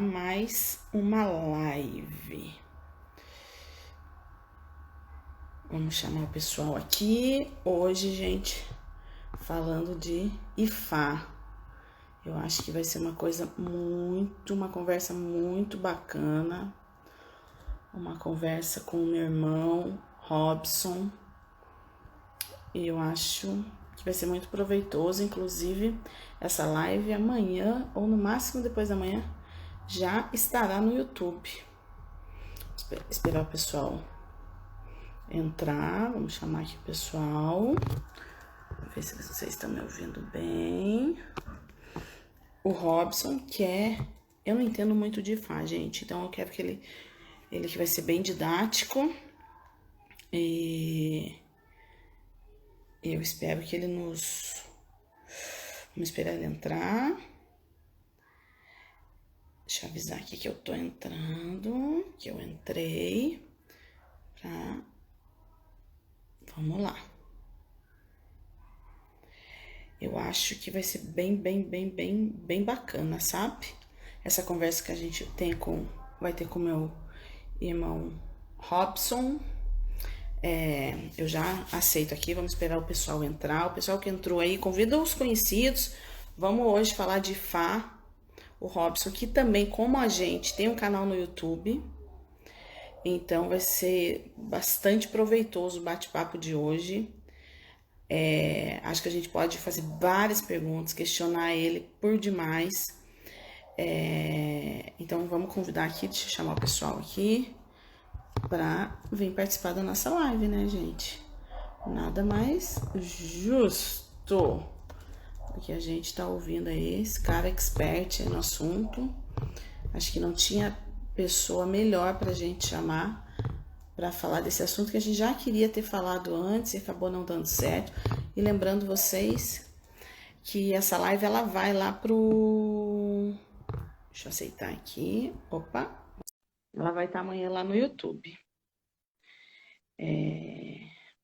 Mais uma live. Vamos chamar o pessoal aqui. Hoje, gente, falando de Ifá. Eu acho que vai ser uma conversa muito bacana. Uma conversa com o meu irmão, Robson. E eu acho que vai ser muito proveitoso. Inclusive, essa live amanhã, ou no máximo depois da manhã, já estará no YouTube. Esperar o pessoal entrar. Vamos chamar aqui o pessoal. Ver se vocês estão me ouvindo bem. O Robson, eu não entendo muito de Ifá, gente. Então eu quero que ele que vai ser bem didático. E eu espero que ele nos... Vamos esperar ele entrar. Deixa eu avisar aqui que eu tô entrando, que eu entrei, Vamos lá. Eu acho que vai ser bem bacana, sabe? Essa conversa que a gente vai ter com meu irmão Robson. Eu já aceito aqui, vamos esperar o pessoal entrar. O pessoal que entrou aí, convida os conhecidos. Vamos hoje falar de Ifá. O Robson, que também, como a gente, tem um canal no YouTube. Então, vai ser bastante proveitoso o bate-papo de hoje. Acho que a gente pode fazer várias perguntas, questionar ele por demais. Então, vamos convidar aqui, deixa eu chamar o pessoal aqui para vir participar da nossa live, né, gente? Nada mais justo. Porque a gente tá ouvindo aí esse cara expert aí no assunto. Acho que não tinha pessoa melhor pra gente chamar pra falar desse assunto que a gente já queria ter falado antes e acabou não dando certo. E lembrando vocês que essa live ela vai lá pro... Deixa eu aceitar aqui. Opa! Ela vai estar amanhã lá no YouTube.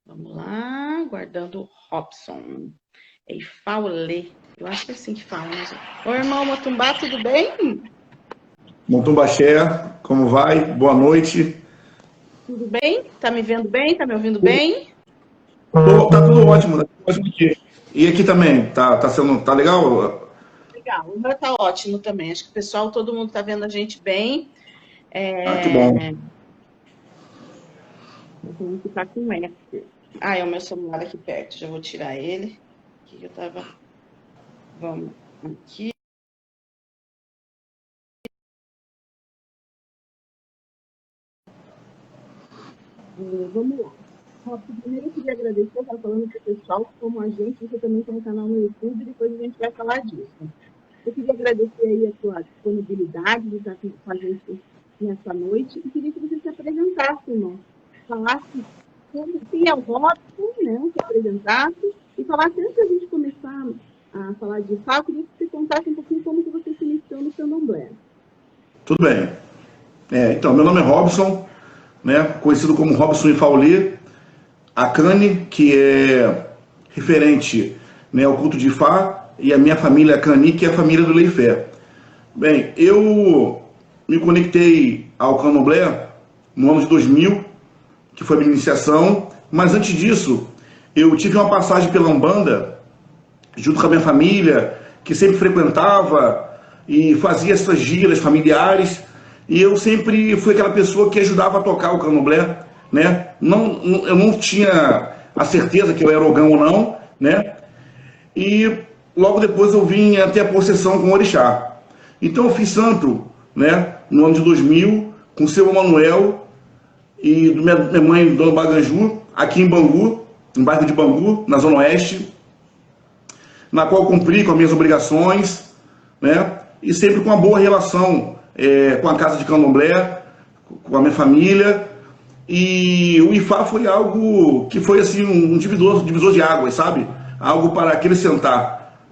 Vamos lá, guardando o Robson. É Ifaulê. Eu acho que é assim que fala, né, gente? Ô, irmão Motumbá, tudo bem? Motumbaxé, como vai? Boa noite. Tudo bem? Tá me vendo bem? Tá me ouvindo bem? Tá tudo ótimo, aqui. E aqui também, tá legal? Legal, o meu tá ótimo também. Acho que o pessoal, todo mundo tá vendo a gente bem. Que bom. Vamos ficar com o eco. É o meu celular aqui perto. Já vou tirar ele. Aqui que eu tava... Vamos aqui. Vamos lá. Robson, primeiro eu queria agradecer, eu estava falando para o pessoal, como a gente, você também tem um canal no YouTube, depois a gente vai falar disso. Eu queria agradecer aí a sua disponibilidade de estar com a gente nessa noite e queria que você se apresentasse, irmão. Falasse quem é o Robson, né? Se apresentasse e falasse, antes da gente começar a falar de Ifá, eu queria que você contasse um pouquinho como que você se iniciou no candomblé. Tudo bem. Então, meu nome é Robson, né? Conhecido como Robson Ifaulê. A Cani, que é referente, né, ao culto de Ifá, e a minha família Cani, que é a família do Leifé. Bem, eu me conectei ao candomblé no ano de 2000, que foi a minha iniciação, mas antes disso, eu tive uma passagem pela Umbanda, junto com a minha família, que sempre frequentava e fazia essas giras familiares, e eu sempre fui aquela pessoa que ajudava a tocar o candomblé, né? Eu não tinha a certeza que eu era ogão ou não, né? E logo depois eu vim até a possessão com o orixá. Então eu fiz santo, né, no ano de 2000, com o seu Manuel e minha mãe, Dona Baganju, aqui em Bangu, no bairro de Bangu, na Zona Oeste, na qual eu cumpri com as minhas obrigações, né? E sempre com uma boa relação com a casa de candomblé, com a minha família. E o Ifá foi algo que foi assim um divisor de águas, sabe? Algo para acrescentar.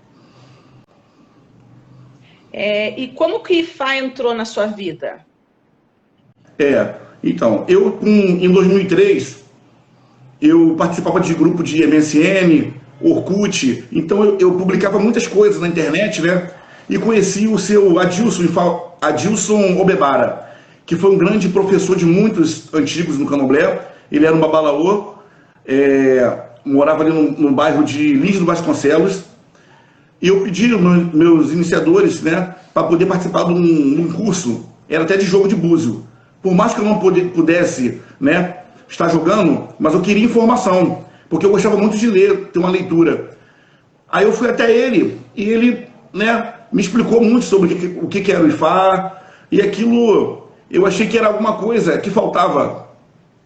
E como que Ifá entrou na sua vida? Então, em 2003, eu participava de grupo de MSN, Orkut, então eu publicava muitas coisas na internet, né? E conheci o seu Adilson Obebara, que foi um grande professor de muitos antigos no Candomblé. Ele era um babalaô, morava ali no bairro de Lins do Vasconcelos, e eu pedi aos meus iniciadores, né, para poder participar de um curso, era até de jogo de búzio. Por mais que eu não pudesse, né, estar jogando, mas eu queria informação, porque eu gostava muito de ler, ter uma leitura. Aí eu fui até ele, e ele, né, me explicou muito sobre o que era o Ifá, e aquilo eu achei que era alguma coisa que faltava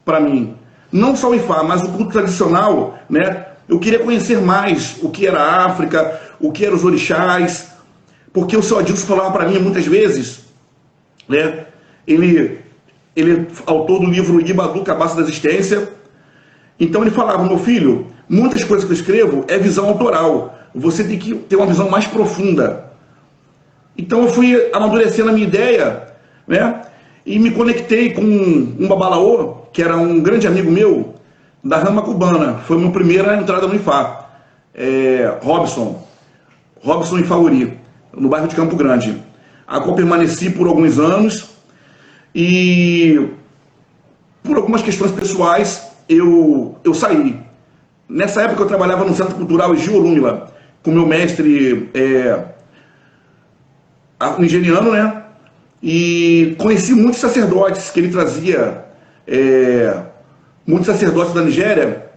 para mim. Não só o Ifá, mas o culto tradicional, né? Eu queria conhecer mais o que era a África, o que eram os orixás, porque o seu Adilson falava para mim muitas vezes, né? Ele é autor do livro Ibadu, Cabaça da Existência. Então ele falava: meu filho, muitas coisas que eu escrevo é visão autoral, você tem que ter uma visão mais profunda. Então eu fui amadurecendo a minha ideia, né? E me conectei com um babalaô, que era um grande amigo meu, da rama cubana. Foi a minha primeira entrada no Ifá. Robson Ifauri, no bairro de Campo Grande. A qual permaneci por alguns anos e por algumas questões pessoais eu saí. Nessa época eu trabalhava no Centro Cultural Egiolumila, com meu mestre nigeriano, né? E conheci muitos sacerdotes que ele trazia, muitos sacerdotes da Nigéria,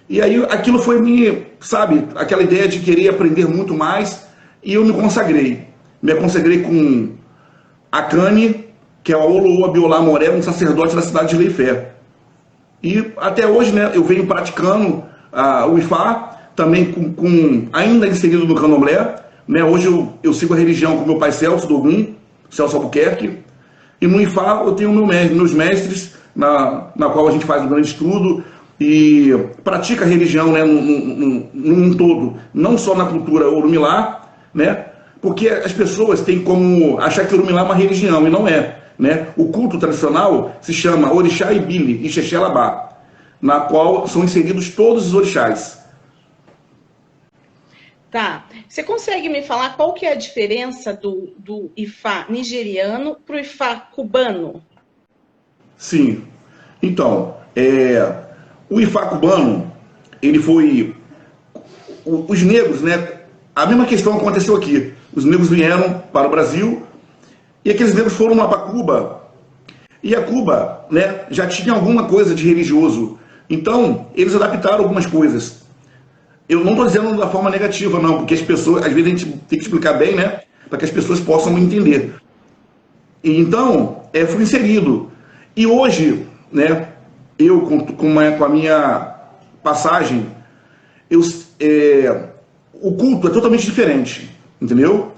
e aí aquilo foi sabe, aquela ideia de querer aprender muito mais, e eu me consagrei com a Kani, que é o Oloô Abiolá Moré, um sacerdote da cidade de Leifé. E até hoje, né, eu venho praticando o Ifá, também ainda inserido no Candomblé, né? Hoje eu sigo a religião com meu pai Celso Dogum, Celso Albuquerque, e no Ifá eu tenho meus mestres, na qual a gente faz um grande estudo e pratica a religião, né, num todo, não só na cultura Orumilá, né, porque as pessoas têm como achar que Orumilá é uma religião, e não é. Né? O culto tradicional se chama Orixá Ibili e Xexelabá, na qual são inseridos todos os orixás. Tá. Você consegue me falar qual que é a diferença do Ifá nigeriano para o Ifá cubano? Sim. Então, o Ifá cubano, ele foi... Os negros, né? A mesma questão aconteceu aqui. Os negros vieram para o Brasil e aqueles negros foram lá para Cuba. E a Cuba, né, já tinha alguma coisa de religioso. Então, eles adaptaram algumas coisas. Eu não estou dizendo da forma negativa, não, porque as pessoas, às vezes a gente tem que explicar bem, né, para que as pessoas possam entender. E então, fui inserido. E hoje, né, eu, com a minha passagem, o culto é totalmente diferente, entendeu?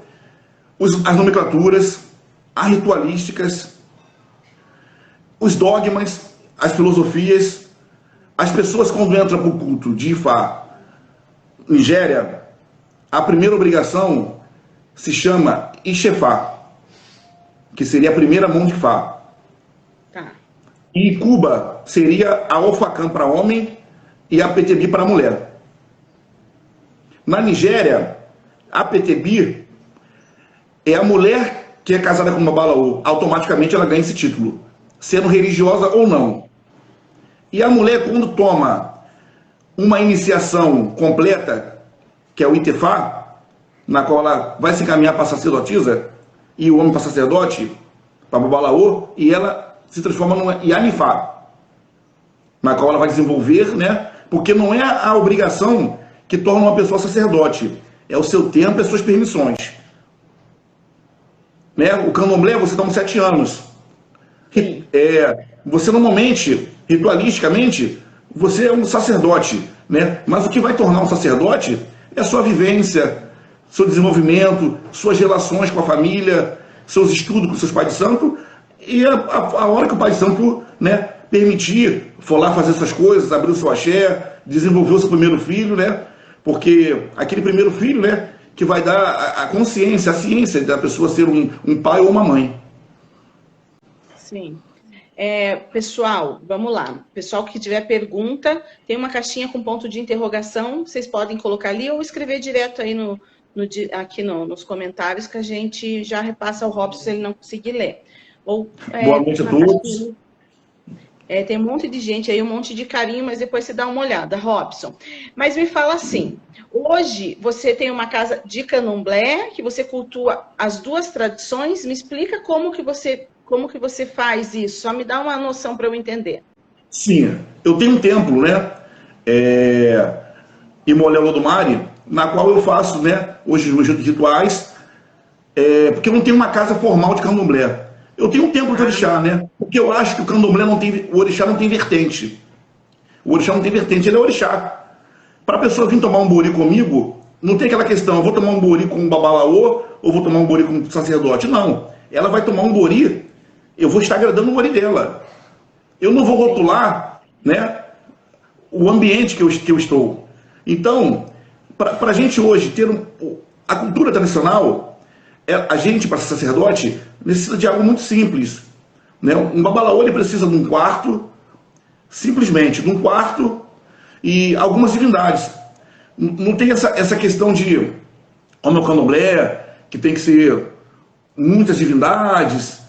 As nomenclaturas, as ritualísticas, os dogmas, as filosofias. As pessoas, quando entram para o culto de Ifá, Nigéria, a primeira obrigação se chama Ixefá, que seria a primeira mão de Fá. Tá. E Cuba seria a Ofacã para homem e a Petebi para mulher. Na Nigéria, a Petebi é a mulher que é casada com uma babalaô. Automaticamente ela ganha esse título, sendo religiosa ou não. E a mulher, quando toma uma iniciação completa, que é o Itefá, na qual ela vai se encaminhar para a sacerdotisa, e o homem para sacerdote, para babalaô, e ela se transforma numa Yanifá, na qual ela vai desenvolver, né? Porque não é a obrigação que torna uma pessoa sacerdote, é o seu tempo e as suas permissões. Né? O candomblé, você toma 7 anos. Você normalmente, ritualisticamente, você é um sacerdote, né? Mas o que vai tornar um sacerdote é a sua vivência, seu desenvolvimento, suas relações com a família, seus estudos com seus pais de santo, e a hora que o pai de santo, né, permitir, for lá fazer essas coisas, abrir o seu axé, desenvolver o seu primeiro filho, né? Porque aquele primeiro filho, né, que vai dar a consciência, a ciência da pessoa ser um pai ou uma mãe. Sim. Pessoal, vamos lá. Pessoal que tiver pergunta, tem uma caixinha com ponto de interrogação, vocês podem colocar ali ou escrever direto aí aqui nos comentários que a gente já repassa ao Robson se ele não conseguir ler. Boa noite a todos. Tem um monte de gente aí, um monte de carinho, mas depois você dá uma olhada, Robson. Mas me fala assim, hoje você tem uma casa de candomblé, que você cultua as duas tradições, me explica como que você faz isso? Só me dá uma noção para eu entender. Sim, eu tenho um templo, né, em Moléu do Mari, na qual eu faço, né, hoje os meus rituais, porque eu não tenho uma casa formal de candomblé. Eu tenho um templo de orixá, né, porque eu acho que o candomblé o orixá não tem vertente. O orixá não tem vertente, ele é orixá. Para a pessoa vir tomar um bori comigo, não tem aquela questão, eu vou tomar um bori com um babalaô ou vou tomar um bori com um sacerdote. Não, ela vai tomar um bori, eu vou estar agradando o bori dela. Eu não vou rotular, né, o ambiente que eu estou. Então, para a gente hoje ter a cultura tradicional, a gente, para ser sacerdote, necessita de algo muito simples. Né? Um babalaô ele precisa de um quarto, simplesmente de um quarto, e algumas divindades. Não tem essa questão de como é o candomblé, que tem que ser muitas divindades,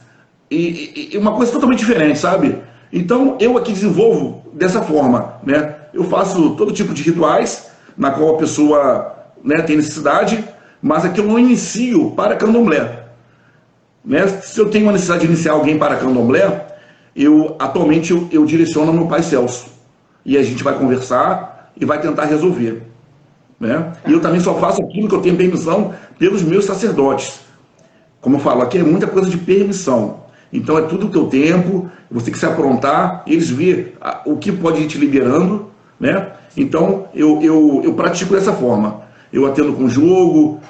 e uma coisa totalmente diferente, sabe? Então, eu aqui desenvolvo dessa forma, né? Eu faço todo tipo de rituais, na qual a pessoa, né, tem necessidade, mas aqui eu não inicio para candomblé. Né? Se eu tenho uma necessidade de iniciar alguém para candomblé, atualmente eu direciono ao meu pai Celso. E a gente vai conversar e vai tentar resolver. Né? E eu também só faço aquilo que eu tenho permissão pelos meus sacerdotes. Como eu falo, aqui é muita coisa de permissão. Então é tudo o teu tempo, você tem que se aprontar, eles vê o que pode ir te liberando, né? Então eu pratico dessa forma. Eu atendo com jogo,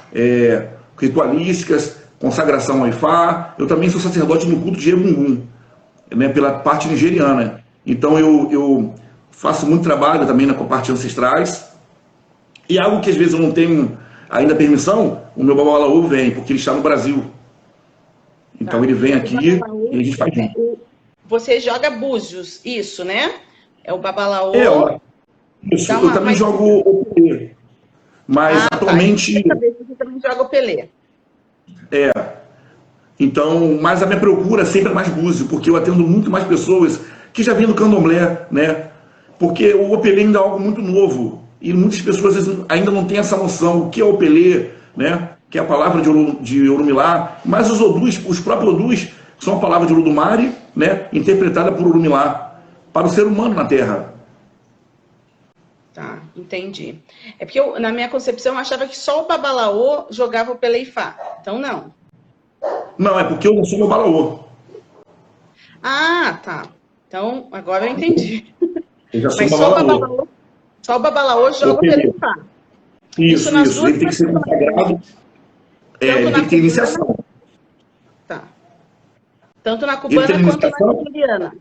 ritualísticas, consagração ao Ifá. Eu também sou sacerdote no culto de Egungun, né, pela parte nigeriana. Então eu faço muito trabalho também com a parte ancestrais. E algo que às vezes eu não tenho ainda permissão, o meu babalaô vem, porque ele está no Brasil. Então ele vem aqui e a gente faz junto. Você joga búzios, isso, né? É o babalaô. Isso, eu também jogo o Pelé. Mas atualmente... Tá. Você também joga o Pelé. Então, mas a minha procura sempre é mais búzio, porque eu atendo muito mais pessoas que já vêm do candomblé, né? Porque o opelê ainda é algo muito novo. E muitas pessoas ainda não têm essa noção. O que é o opelê, né? Que é a palavra de Orumilá. Mas os odus, os próprios odus, são a palavra de Olodumare, né? Interpretada por Orumilá, para o ser humano na Terra. Tá, entendi. É porque na minha concepção eu achava que só o babalaô jogava o Pelé Ifá. Então não. Não, é porque eu não sou babalaô. Ah, tá. Então agora eu entendi. Eu já sou mas babalaô. Só o babalaô joga o Pelé Ifá. Isso. Ele tem que ser consagrado. Ele tem que ter iniciação. Tá. Tanto na cubana quanto na nigeriana.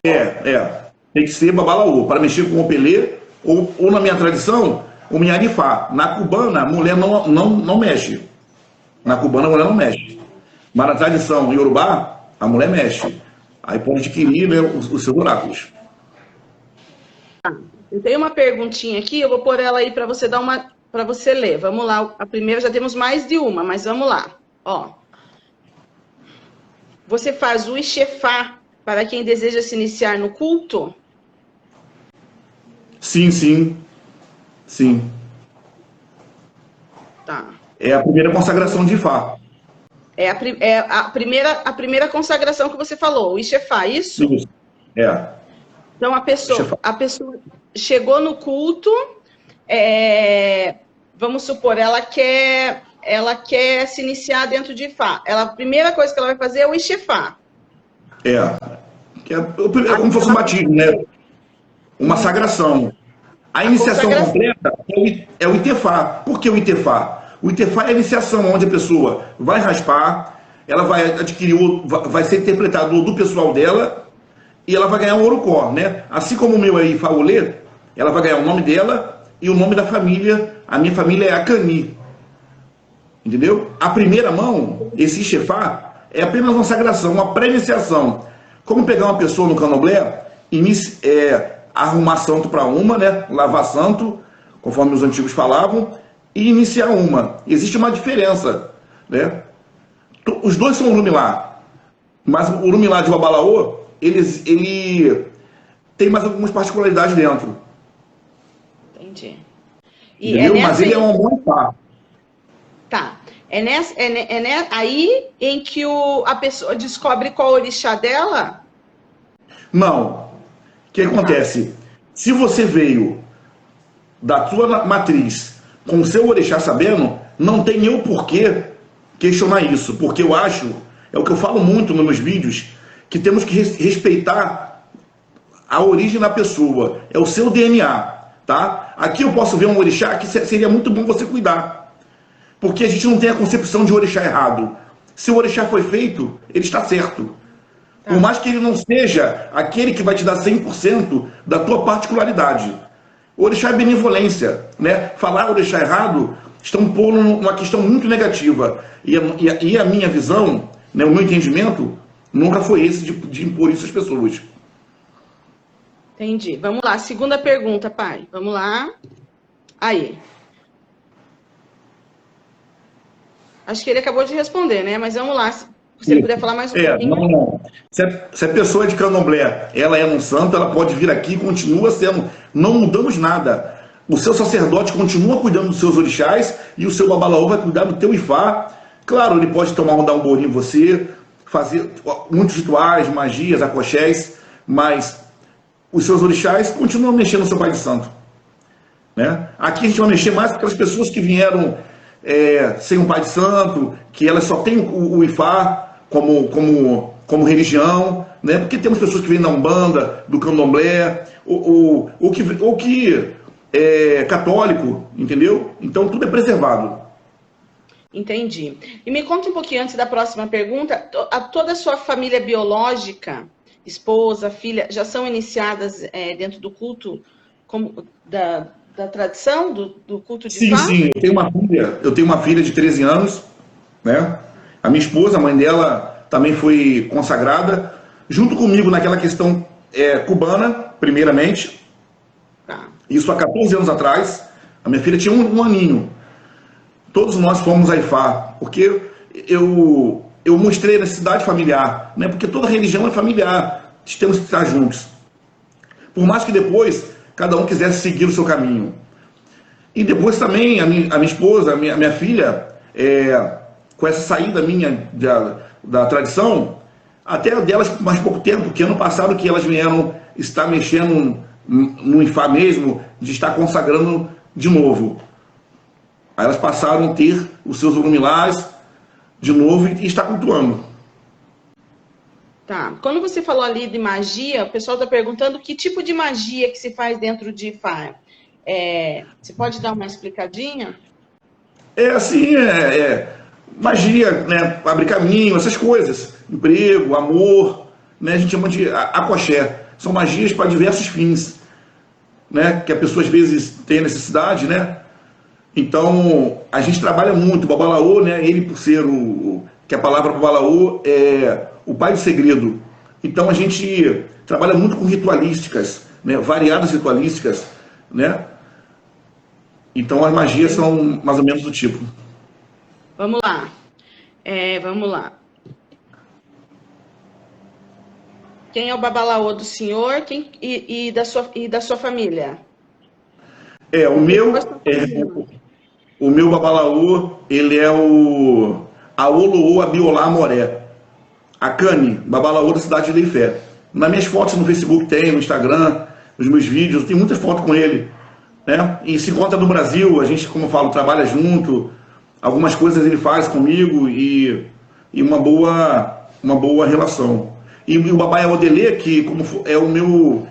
Tem que ser babalaô. Para mexer com o opelê, ou na minha tradição, o minharifá. Na cubana, a mulher não mexe. Na cubana, a mulher não mexe. Mas na tradição iorubá, a mulher mexe. Aí pode adquirir, né, os seus oráculos. Eu tenho uma perguntinha aqui, eu vou pôr ela aí para você para você ler. Vamos lá. A primeira já temos mais de uma, mas vamos lá. Ó. Você faz o Ixefá para quem deseja se iniciar no culto? Sim. Tá. É a primeira consagração de Ifá. É a primeira consagração que você falou, o Ixefá, isso? Isso. Então a pessoa chegou no culto, vamos supor, ela quer se iniciar dentro de Ifá. A primeira coisa que ela vai fazer é o Ixefá. É como se fosse um batismo, né? Uma sagração. A iniciação completa é o Itefá. Por que o Itefá? O Itefá é a iniciação onde a pessoa vai raspar, ela vai adquirir, vai ser interpretado do pessoal dela e ela vai ganhar um orocó, né? Assim como o meu aí, Faolê, ela vai ganhar o nome dela e o nome da família. A minha família é Acani. Entendeu? A primeira mão, esse Ixefá, é apenas uma sagração, uma pré-iniciação. Como pegar uma pessoa no candomblé, arrumar santo para uma, né? Lavar santo, conforme os antigos falavam, e iniciar uma. Existe uma diferença, né? Os dois são Orumilá, mas o Orumilá de Babalaô, ele tem mais algumas particularidades dentro. Entendi. E entendeu? Mas ele é um bom par. Tá. Aí em que a pessoa descobre qual orixá dela? Não. O que acontece? Se você veio da sua matriz com o seu orixá sabendo, não tem eu porquê questionar isso, porque eu acho, é o que eu falo muito nos meus vídeos, que temos que respeitar a origem da pessoa, é o seu DNA, tá? Aqui eu posso ver um orixá que seria muito bom você cuidar, porque a gente não tem a concepção de orixá errado. Se o orixá foi feito, ele está certo. Por mais que ele não seja aquele que vai te dar 100% da tua particularidade. O orixá é benevolência, né? Falar orixá errado estão pondo uma questão muito negativa. E a minha visão, né, o meu entendimento, nunca foi esse de impor isso às pessoas. Entendi. Vamos lá, segunda pergunta, pai. Vamos lá. Aí. Acho que ele acabou de responder, né? Mas vamos lá. Se ele puder falar mais um pouquinho. Não. Se a pessoa é de candomblé, ela é um santo, ela pode vir aqui e continua sendo. Não mudamos nada. O seu sacerdote continua cuidando dos seus orixás e o seu babalaô vai cuidar do teu ifá. Claro, ele pode tomar um bolinho em você, fazer muitos rituais, magias, acoxés, mas os seus orixás continuam mexendo no seu pai de santo. Né? Aqui a gente vai mexer mais com aquelas pessoas que vieram sem um pai de santo, que elas só têm o ifá como religião, né? Porque temos pessoas que vêm da Umbanda, do Candomblé, ou que é católico, entendeu? Então tudo é preservado. Entendi. E me conta um pouquinho antes da próxima pergunta, toda a sua família biológica, esposa, filha, já são iniciadas dentro do culto da tradição, do culto de Ifá? Sim, eu tenho uma filha de 13 anos, né? A minha esposa, a mãe dela, também foi consagrada, junto comigo naquela questão cubana, primeiramente. Tá. Isso há 14 anos atrás. A minha filha tinha um aninho. Todos nós fomos a Ifá, porque eu mostrei a necessidade familiar, né? Porque toda religião é familiar, temos que estar juntos. Por mais que depois cada um quisesse seguir o seu caminho. E depois também a minha esposa, a minha filha, com essa saída minha da tradição, até delas por mais pouco tempo, porque ano passado que elas vieram estar mexendo no Ifá mesmo, de estar consagrando de novo. Aí elas passaram a ter os seus orumilás de novo e está cultuando. Tá. Quando você falou ali de magia, o pessoal está perguntando que tipo de magia que se faz dentro de Ifá. Você pode dar uma explicadinha? Magia, né? Abrir caminho, essas coisas. Emprego, amor, né? A gente chama de acoxé. São magias para diversos fins, né? Que a pessoa às vezes tem necessidade, né? Então, a gente trabalha muito, o babalaô, né? Ele por ser que a palavra babalaô é o pai do segredo. Então, a gente trabalha muito com ritualísticas, né? Variadas ritualísticas, né? Então, as magias são mais ou menos do tipo. Vamos lá. Vamos lá. Quem é o babalaô do senhor e da sua família? O meu babalaô, ele é o Aoloô Abiolá Moré. A Cane, babalaô da cidade de Leifé. Nas minhas fotos no Facebook tem, no Instagram, nos meus vídeos, tem muitas fotos com ele. Né? E se encontra no Brasil, a gente, como eu falo, trabalha junto. Algumas coisas ele faz comigo e uma boa relação. E o Babai Odelê, que é o meu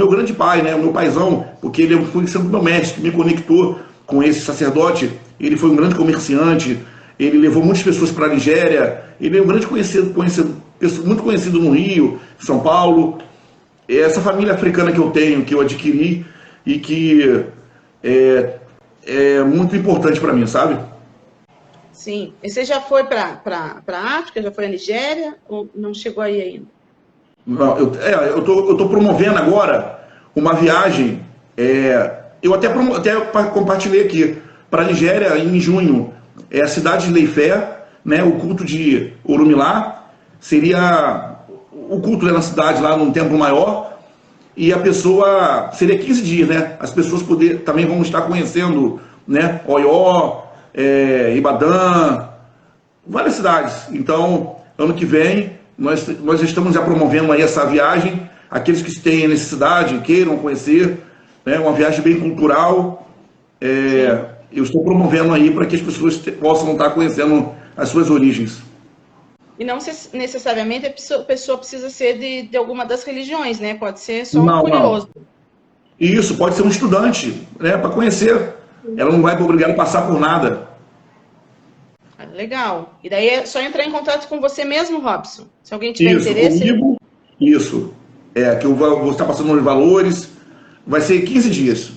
grande pai, né? O meu paizão, porque ele foi sendo meu mestre, que me conectou com esse sacerdote. Ele foi um grande comerciante, ele levou muitas pessoas para a Nigéria, ele é um grande muito conhecido no Rio, São Paulo. Essa família africana que eu tenho, que eu adquiri e que é muito importante para mim, sabe? Sim. E você já foi para a África? Já foi à Nigéria? Ou não chegou aí ainda? Não, eu tô promovendo agora uma viagem. Eu até compartilhei aqui para a Nigéria em junho. É a cidade de Leifé, né? O culto de Orumilá seria o culto na cidade lá num templo maior. E a pessoa seria 15 dias, né? As pessoas também vão estar conhecendo, né? Oió, Ibadan, várias cidades. Então, ano que vem, nós estamos já promovendo aí essa viagem. Aqueles que têm necessidade, queiram conhecer, né? Uma viagem bem cultural. Eu estou promovendo aí para que as pessoas possam estar conhecendo as suas origens. E não necessariamente a pessoa precisa ser de alguma das religiões, né? Pode ser só um Não, curioso. não. Isso, pode ser um estudante, né? Para conhecer. Ela não vai obrigada a passar por nada. Legal. E daí é só entrar em contato com você mesmo, Robson. Se alguém tiver Isso, interesse. comigo, isso. Que eu vou estar passando os valores. Vai ser 15 dias.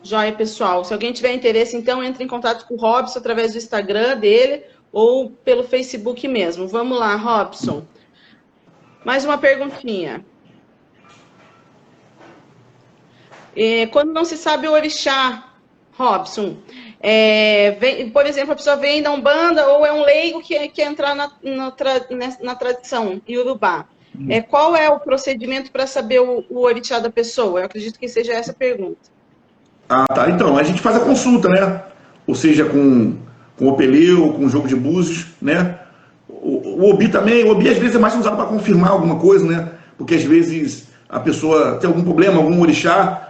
Joia, pessoal. Se alguém tiver interesse, então entre em contato com o Robson através do Instagram dele ou pelo Facebook mesmo. Vamos lá, Robson. Mais uma perguntinha. Quando não se sabe o orixá, Robson, por exemplo, a pessoa vem da Umbanda ou é um leigo que quer entrar na tradição iorubá. Qual é o procedimento para saber o orixá da pessoa? Eu acredito que seja essa a pergunta. Ah, tá. Então, a gente faz a consulta, né? Ou seja, com o Peleu, com o jogo de búzios, né? O Obi também. O Obi às vezes é mais usado para confirmar alguma coisa, né? Porque às vezes a pessoa tem algum problema, algum orixá.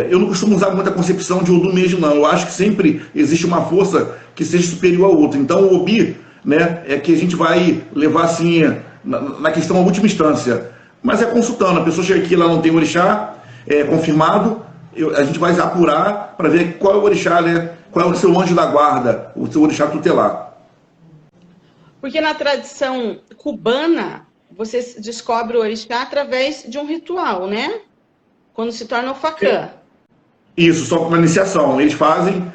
Eu não costumo usar muita concepção de Odu mesmo, não. Eu acho que sempre existe uma força que seja superior a outra. Então, o Obi, né, é que a gente vai levar assim na questão a última instância. Mas é consultando. A pessoa chega aqui, lá não tem orixá, confirmado. A gente vai apurar para ver qual é o orixá, né? Qual é o seu anjo da guarda, o seu orixá tutelar. Porque na tradição cubana, você descobre o orixá através de um ritual, né? Quando se torna o facã. Isso, só com uma iniciação. Eles fazem,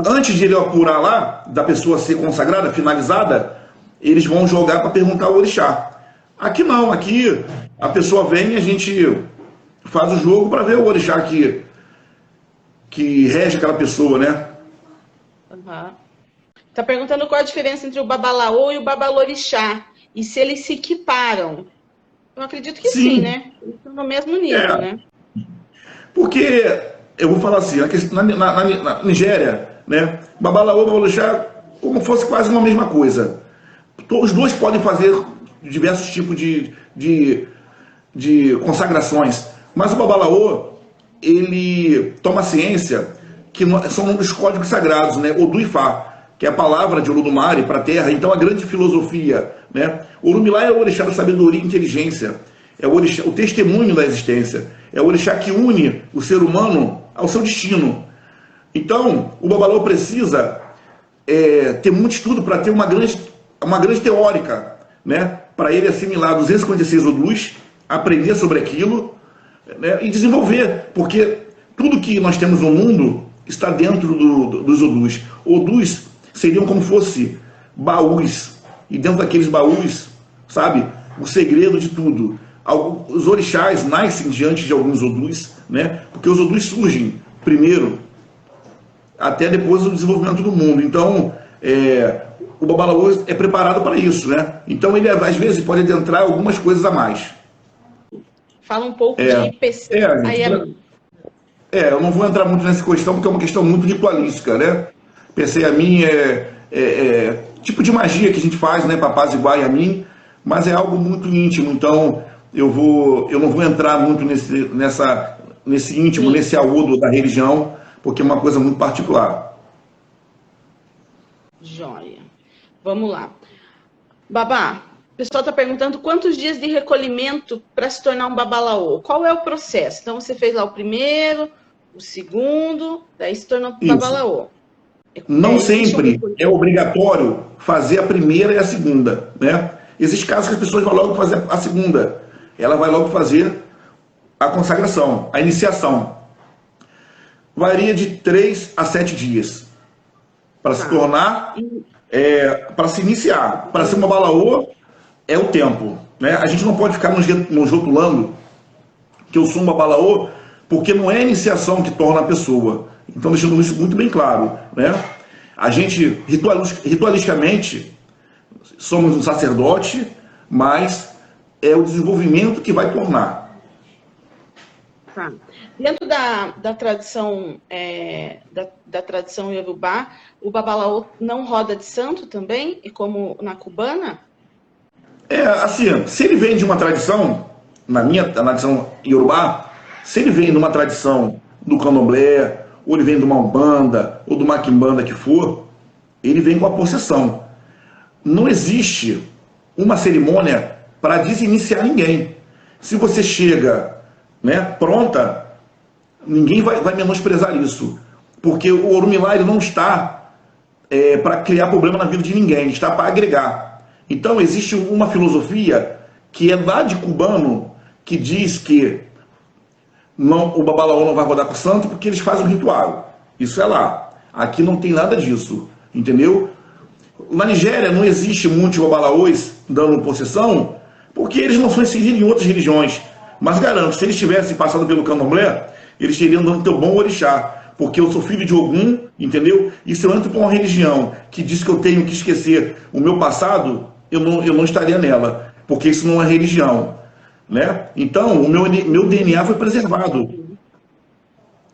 antes de ele apurar lá, da pessoa ser consagrada, finalizada, eles vão jogar para perguntar o orixá. Aqui não, aqui a pessoa vem e a gente faz o jogo para ver o orixá que rege aquela pessoa, né? Uhum. Tá perguntando qual a diferença entre o babalaô e o babalorixá. E se eles se equiparam. Eu acredito que sim, né? Eles estão no mesmo nível, né? Porque, eu vou falar assim, na Nigéria, né? Babalaô e babalorixá, como fosse quase uma mesma coisa. Os dois podem fazer diversos tipos de consagrações. Mas o babalaô, ele toma ciência que são os códigos sagrados, né? Odu e Fá, que é a palavra de Olodumare para a terra. Então, a grande filosofia, né? Orumilá é o orixá da sabedoria e inteligência. É o testemunho da existência. É o orixá que une o ser humano ao seu destino. Então, o babalaô precisa ter muito estudo para ter uma grande teórica, né? Para ele assimilar 256 Odus, aprender sobre aquilo, né? E desenvolver, porque tudo que nós temos no mundo está dentro dos Odus. Odus seriam como fosse baús, e dentro daqueles baús, sabe, o segredo de tudo. Os orixás nascem diante de alguns Odus, né? Porque os Odus surgem primeiro, até depois do desenvolvimento do mundo. Então, o babalaô é preparado para isso, né? Então, ele às vezes pode adentrar algumas coisas a mais. Fala um pouco de PC. Eu não vou entrar muito nessa questão, porque é uma questão muito ritualística, né? PC a mim tipo de magia que a gente faz, né? Para apaziguar a mim, mas é algo muito íntimo. Então, eu não vou entrar muito nesse íntimo, nesse aodo da religião, porque é uma coisa muito particular. Joia. Vamos lá. Babá, o pessoal está perguntando quantos dias de recolhimento para se tornar um babalaô. Qual é o processo? Então, você fez lá o primeiro, o segundo, daí se tornou babalaô. Não sempre é obrigatório fazer a primeira e a segunda, né? Existem casos que as pessoas vão logo fazer a segunda. Ela vai logo fazer a consagração, a iniciação. Varia de 3 a 7 dias para se tornar, para se iniciar. Para ser uma babalaô, é o tempo, né? A gente não pode ficar nos rotulando que eu sou um babalaô, porque não é a iniciação que torna a pessoa. Então, deixando isso muito bem claro, né? A gente, ritualisticamente, somos um sacerdote, mas é o desenvolvimento que vai tornar. Tá. Dentro da tradição da tradição iorubá, o babalaô não roda de santo também, e como na cubana? Assim, se ele vem de uma tradição, na minha tradição iorubá, se ele vem de uma tradição do candomblé, ou ele vem de uma umbanda, ou de uma quimbanda que for, ele vem com a possessão. Não existe uma cerimônia para desiniciar ninguém. Se você chega, né, pronta, ninguém vai menosprezar isso. Porque o Orumilá ele não está para criar problema na vida de ninguém, ele está para agregar. Então existe uma filosofia que é lá de cubano, que diz que o babalaô não vai rodar com o santo porque eles fazem um ritual. Isso é lá. Aqui não tem nada disso, entendeu? Na Nigéria não existe muitos babalaôs dando possessão, porque eles não são inseridos em outras religiões. Mas garanto, se eles tivessem passado pelo candomblé, eles teriam dado teu bom orixá, porque eu sou filho de Ogum, entendeu? E se eu entro para uma religião que diz que eu tenho que esquecer o meu passado, eu não estaria nela, porque isso não é religião, né? Então, o meu DNA foi preservado.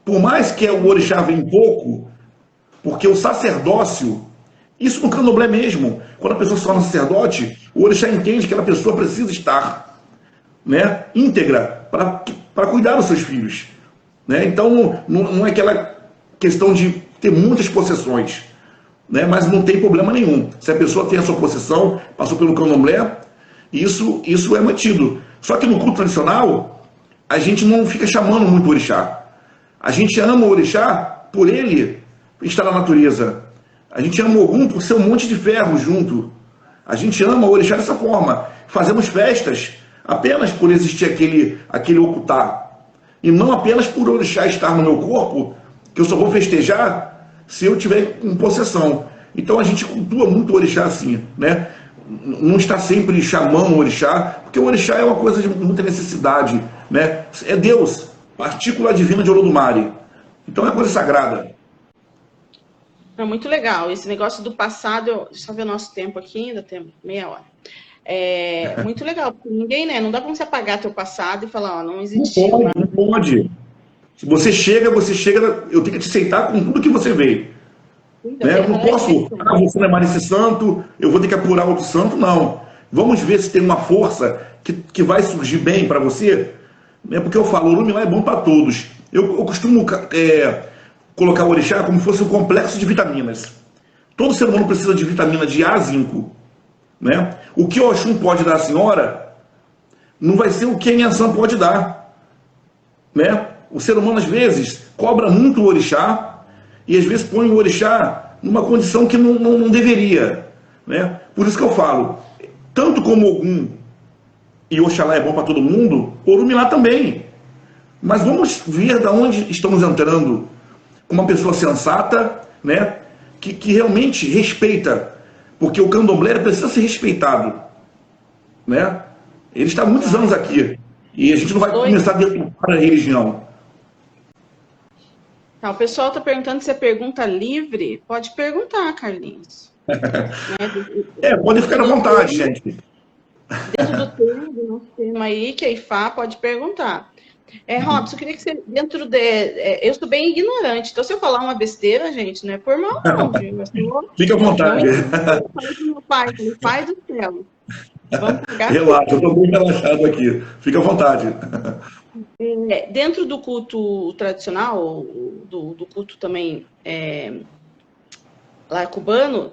Por mais que o orixá venha pouco, porque o sacerdócio, isso no candomblé mesmo, quando a pessoa se torna sacerdote, o orixá entende que aquela pessoa precisa estar, né, íntegra para cuidar dos seus filhos. Né? Então, não é aquela questão de ter muitas possessões, né? Mas não tem problema nenhum. Se a pessoa tem a sua possessão, passou pelo candomblé, isso é mantido. Só que no culto tradicional, a gente não fica chamando muito o orixá. A gente ama o orixá por ele estar na natureza. A gente ama o Ogum por ser um monte de ferro junto. A gente ama o orixá dessa forma. Fazemos festas apenas por existir aquele ocultar. E não apenas por orixá estar no meu corpo, que eu só vou festejar se eu tiver com possessão. Então a gente cultua muito o orixá assim, né? Não está sempre chamando o orixá, porque o orixá é uma coisa de muita necessidade, né? É Deus, partícula divina de Olodumare. Então é coisa sagrada. É muito legal. Esse negócio do passado, deixa eu ver o nosso tempo aqui, ainda tem meia hora. É muito legal, porque ninguém, né? Não dá pra você apagar teu passado e falar, ó, não existiu. Não pode. Se você chega, eu tenho que te aceitar com tudo que você veio. Né? Eu não posso, você não é mais esse santo, eu vou ter que apurar outro santo, não. Vamos ver se tem uma força que vai surgir bem para você. Né? Porque eu falo, o Orumilá é bom para todos. Eu costumo colocar o orixá como se fosse um complexo de vitaminas. Todo ser humano precisa de vitamina de A a zinco. Né? O que o Oxum pode dar à senhora não vai ser o que a Inhansã pode dar. Né? O ser humano, às vezes, cobra muito o orixá e, às vezes, põe o orixá numa condição que não deveria. Né? Por isso que eu falo, tanto como Ogum e Oxalá é bom para todo mundo, Orumilá também. Mas vamos ver de onde estamos entrando com uma pessoa sensata, né? que realmente respeita. Porque o candomblé precisa ser respeitado, né? Ele está há muitos anos aqui. E a gente não vai começar a deturpar a religião. Tá, o pessoal está perguntando se é pergunta livre. Pode perguntar, Carlinhos. Pode ficar à vontade, gente. Dentro do nosso tema aí, que é IFA, pode perguntar. Robson, eu queria que você, eu sou bem ignorante, então se eu falar uma besteira, gente, não é por mal, não, viu? Fique à vontade. Eu falei com meu pai do céu. Vamos pegar. Relaxa, eu estou bem relaxado aqui. Fique à vontade. Dentro do culto tradicional, do culto também lá cubano,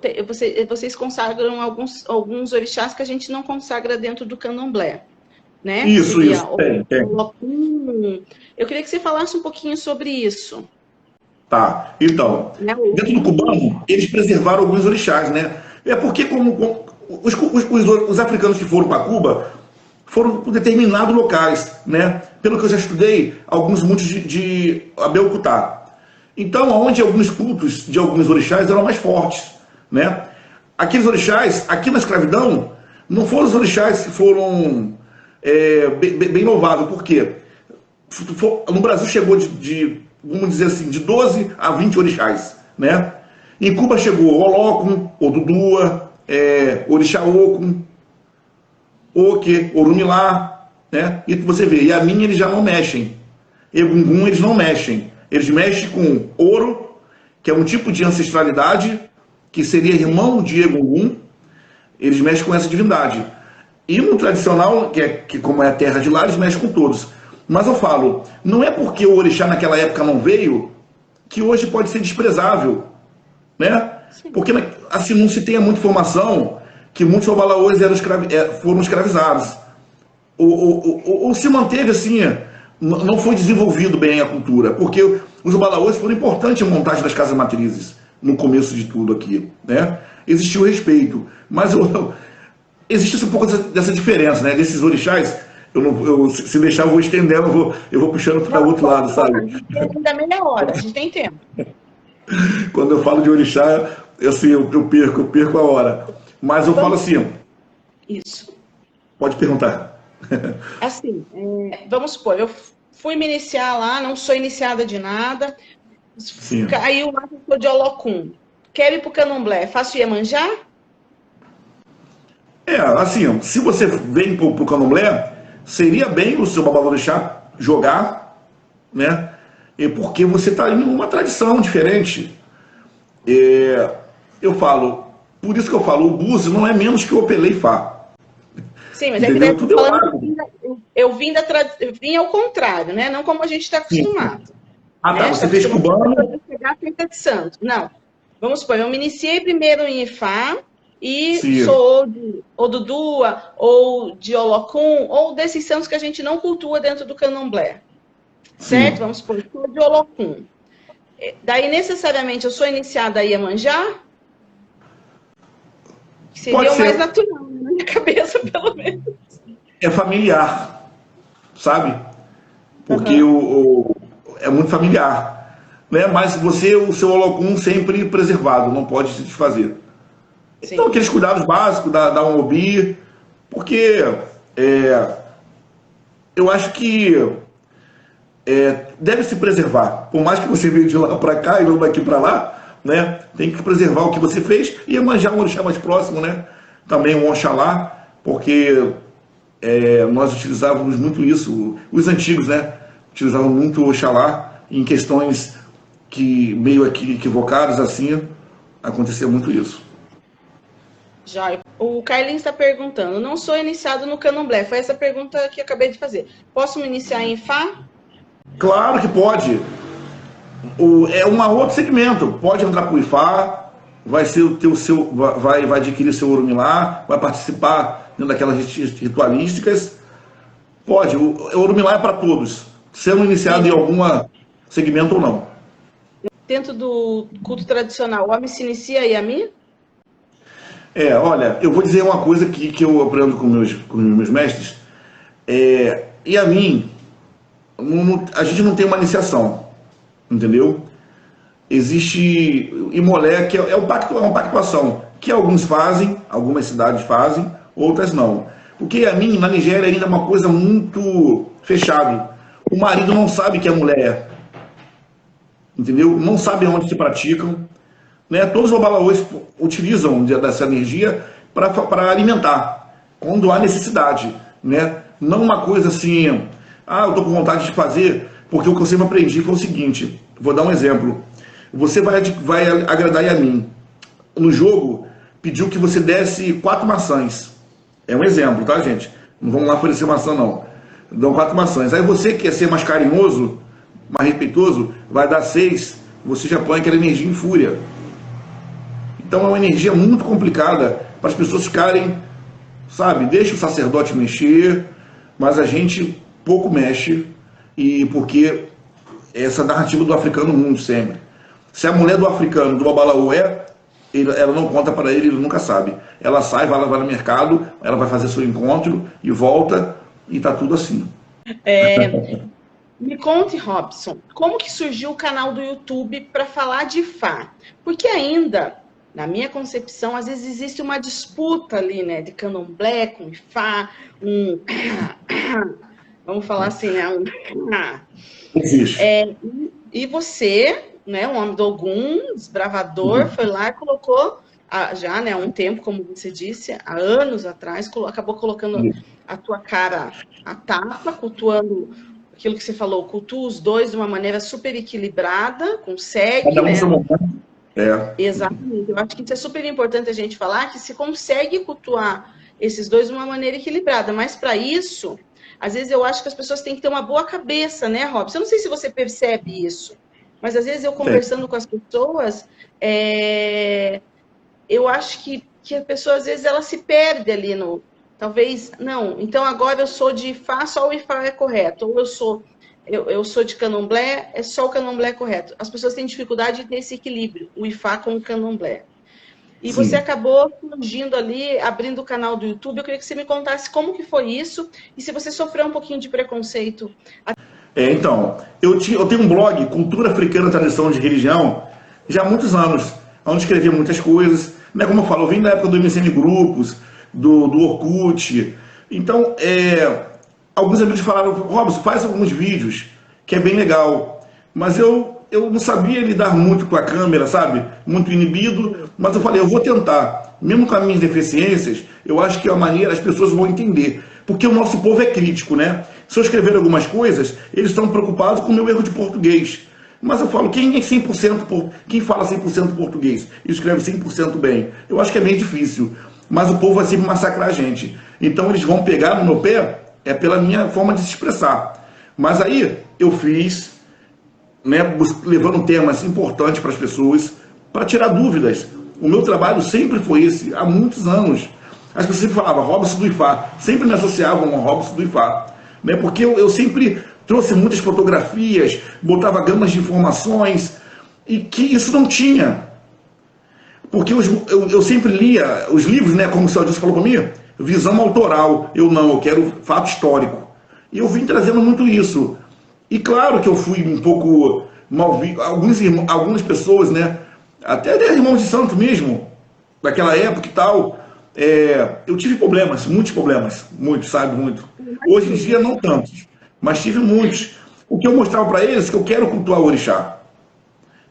vocês consagram alguns orixás que a gente não consagra dentro do candomblé. Né? Isso. Tem. Eu queria que você falasse um pouquinho sobre isso. Tá, então, dentro do cubano, eles preservaram alguns orixás, né? É porque os africanos que foram para Cuba foram por determinados locais, né? Pelo que eu já estudei, muitos de Abel-Cutá. Então, onde alguns cultos de alguns orixás eram mais fortes, né? Aqueles orixás, aqui na escravidão, não foram os orixás que foram bem louváveis, por quê? No Brasil chegou vamos dizer assim, de 12 a 20 orixás, né? Em Cuba chegou Olócum, Odudua, Orixá Ocum, Oque, Orumilá, né? E você vê, Yamin eles já não mexem, Egungun eles não mexem, eles mexem com ouro, que é um tipo de ancestralidade, que seria irmão de Egungun, eles mexem com essa divindade. E no tradicional, que como é a terra de lá, eles mexem com todos. Mas eu falo, não é porque o orixá naquela época não veio, que hoje pode ser desprezável, né? Porque assim, não se tem muita informação que muitos babalaôs foram escravizados. Ou se manteve assim, não foi desenvolvido bem a cultura, porque os babalaôs foram importantes na montagem das casas matrizes, no começo de tudo aqui, né? Existiu respeito, mas existe um pouco dessa diferença, né? Desses orixás, se deixar eu vou estendendo, eu vou puxando para o outro lado, sabe? Ainda meia hora, a gente tem tempo. Quando eu falo de orixá, assim, eu perco a hora. Mas eu falo assim... Isso. Pode perguntar. Assim, vamos supor, eu fui me iniciar lá, não sou iniciada de nada, Sim. Caiu lá de Olocum. Quero ir para o Candomblé, faço Iemanjá? Assim, se você vem para o Candomblé, seria bem o seu babalorixá jogar, né? Porque você está indo numa tradição diferente. Eu falo, por isso que eu falo, o Búzio não é menos que o Opelê e Fá. Sim, mas é que eu vim ao contrário, né? Não como a gente está acostumado. Ah, tá, você fez cubano. Pegar feita de santo. Não. Vamos supor, eu me iniciei primeiro em Ifá e Sim. sou de Odudua, ou de Olocum, ou desses santos que a gente não cultua dentro do Candomblé. Certo? Vamos supor, sou de Olocum. Daí, necessariamente, eu sou iniciada a Iemanjá? Que seria o mais natural, na minha cabeça, pelo menos. É familiar, sabe? Porque é muito familiar, né? Mas o seu Olocum sempre preservado, não pode se desfazer. Sim. Então, aqueles cuidados básicos da Obi, porque eu acho que deve se preservar. Por mais que você veio de lá para cá e não daqui para lá, né? Tem que preservar o que você fez e manjar um orixá mais próximo, né? Também um Oxalá, porque nós utilizávamos muito isso, os antigos, né? Utilizavam muito o Oxalá em questões que meio equivocadas, assim, acontecia muito isso. Já, o Carlinhos está perguntando, não sou iniciado no Candomblé, foi essa pergunta que eu acabei de fazer. Posso me iniciar em Fá? Claro que pode. É um outro segmento, pode entrar para o Ifá, vai adquirir seu Orumilá, vai participar daquelas ritualísticas. Pode, o Orumilá é para todos, sendo iniciado em algum segmento ou não. Dentro do culto tradicional, o homem se inicia a Yamin? Olha, eu vou dizer uma coisa que eu aprendo com meus mestres. Yamin, a gente não tem uma iniciação, entendeu? Existe Imolé, que é uma pactuação, que alguns fazem, algumas cidades fazem, outras não. Porque Yamin, na Nigéria, ainda é uma coisa muito fechada. O marido não sabe que a mulher é, entendeu? Não sabe onde se praticam, né? Todos os babalaôs utilizam dessa energia para alimentar, quando há necessidade, né? Não uma coisa assim, eu estou com vontade de fazer, porque o que eu sempre aprendi foi o seguinte, vou dar um exemplo. Você vai agradar Yamin. No jogo, pediu que você desse 4 maçãs. É um exemplo, tá, gente? Não vamos lá oferecer maçã, não. Dão 4 maçãs. Aí você que quer ser mais carinhoso, mais respeitoso, vai dar 6, você já põe aquela energia em fúria. Então é uma energia muito complicada para as pessoas ficarem, sabe, deixa o sacerdote mexer, mas a gente pouco mexe, e porque essa narrativa do africano muito sempre. Se a mulher do africano, do babalaô ela não conta para ele nunca sabe. Ela sai, vai no mercado, ela vai fazer seu encontro e volta, e tá tudo assim. Me conte, Robson, como que surgiu o canal do YouTube para falar de Fá? Porque ainda Na minha concepção, às vezes existe uma disputa ali, né, de candomblé com ifá, um... vamos falar assim, né, Existe. e você, né, um homem do Ogum, desbravador, foi lá e colocou, já, né, há um tempo, como você disse, há anos atrás, acabou colocando a tua cara à tapa, cultuando aquilo que você falou, cultua os dois de uma maneira super equilibrada, consegue, Cada um no né? seu momento. Exatamente. Eu acho que isso é super importante a gente falar, que se consegue cultuar esses dois de uma maneira equilibrada, mas para isso, às vezes eu acho que as pessoas têm que ter uma boa cabeça, né, Robson? Eu não sei se você percebe isso, mas às vezes eu conversando com as pessoas, eu acho que a pessoa, às vezes, ela se perde ali no... Talvez, não, então agora eu sou de Ifá, só o Ifá é correto. Ou eu sou de Candomblé, é só o Candomblé correto. As pessoas têm dificuldade de ter esse equilíbrio, o Ifá com o Candomblé. E você acabou surgindo ali, abrindo o canal do YouTube. Eu queria que você me contasse como que foi isso e se você sofreu um pouquinho de preconceito. Então, eu tenho um blog, Cultura Africana Tradição de Religião, já há muitos anos, onde escrevi muitas coisas. Né, como eu falo, eu vim da época do MSN Grupos, do Orkut. Então, alguns amigos falaram, Robson, faz alguns vídeos, que é bem legal. Mas eu não sabia lidar muito com a câmera, sabe? Muito inibido, mas eu falei, eu vou tentar. Mesmo com as minhas deficiências, eu acho que é uma maneira, as pessoas vão entender. Porque o nosso povo é crítico, né? Se eu escrever algumas coisas, eles estão preocupados com o meu erro de português. Mas eu falo, quem fala 100% português e escreve 100% bem? Eu acho que é bem difícil. Mas o povo vai sempre massacrar a gente. Então eles vão pegar no meu pé, pela minha forma de se expressar. Mas aí eu fiz, né, levando temas importantes para as pessoas, para tirar dúvidas. O meu trabalho sempre foi esse, há muitos anos. As pessoas sempre falavam Robson do Ifá, sempre me associavam ao Robson do Ifá. Né, porque eu sempre trouxe muitas fotografias, botava gamas de informações, e que isso não tinha. Porque eu sempre lia os livros, né, como o senhor disse, falou para mim, visão autoral. Eu quero fato histórico. E eu vim trazendo muito isso. E claro que eu fui um pouco mal visto. Algumas pessoas, né, até irmãos de santo mesmo, daquela época e tal, eu tive problemas, muitos, sabe, muito. Hoje em dia não tantos, mas tive muitos. O que eu mostrava para eles é que eu quero cultuar o orixá,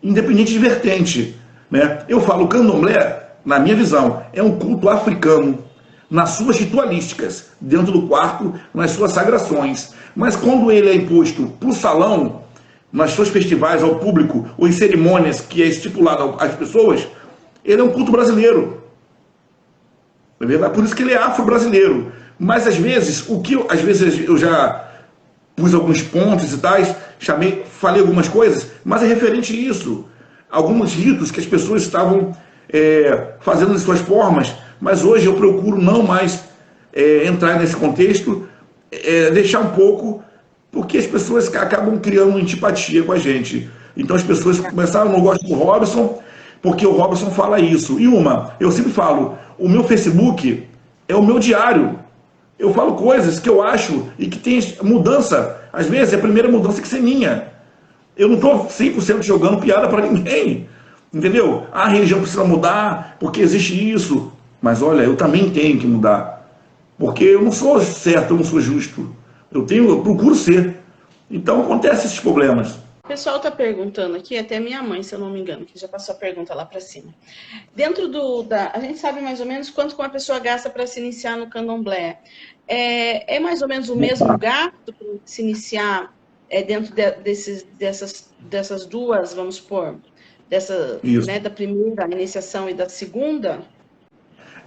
independente de vertente. Né? Eu falo, o candomblé, na minha visão, é um culto africano, nas suas ritualísticas, dentro do quarto, nas suas sagrações. Mas quando ele é imposto para o salão, nas suas festivais, ao público, ou em cerimônias que é estipulado às pessoas, ele é um culto brasileiro. É verdade? Por isso que ele é afro-brasileiro. Mas às vezes, às vezes eu já pus alguns pontos e tais, falei algumas coisas, mas é referente a isso. Alguns ritos que as pessoas estavam fazendo de suas formas, mas hoje eu procuro não mais entrar nesse contexto, deixar um pouco, porque as pessoas acabam criando antipatia com a gente. Então as pessoas começaram, não gosto do Robson, porque o Robson fala isso. E eu sempre falo, o meu Facebook é o meu diário. Eu falo coisas que eu acho e que tem mudança. Às vezes é a primeira mudança que ser minha. Eu não estou 100% jogando piada para ninguém. Entendeu? A religião precisa mudar, porque existe isso. Mas olha, eu também tenho que mudar. Porque eu não sou certo, eu não sou justo. Eu procuro ser. Então acontecem esses problemas. O pessoal está perguntando aqui, até minha mãe, se eu não me engano, que já passou a pergunta lá para cima. Dentro a gente sabe mais ou menos quanto que uma pessoa gasta para se iniciar no candomblé. É mais ou menos o mesmo gasto para se iniciar dentro dessas duas, vamos supor, né, da primeira iniciação e da segunda?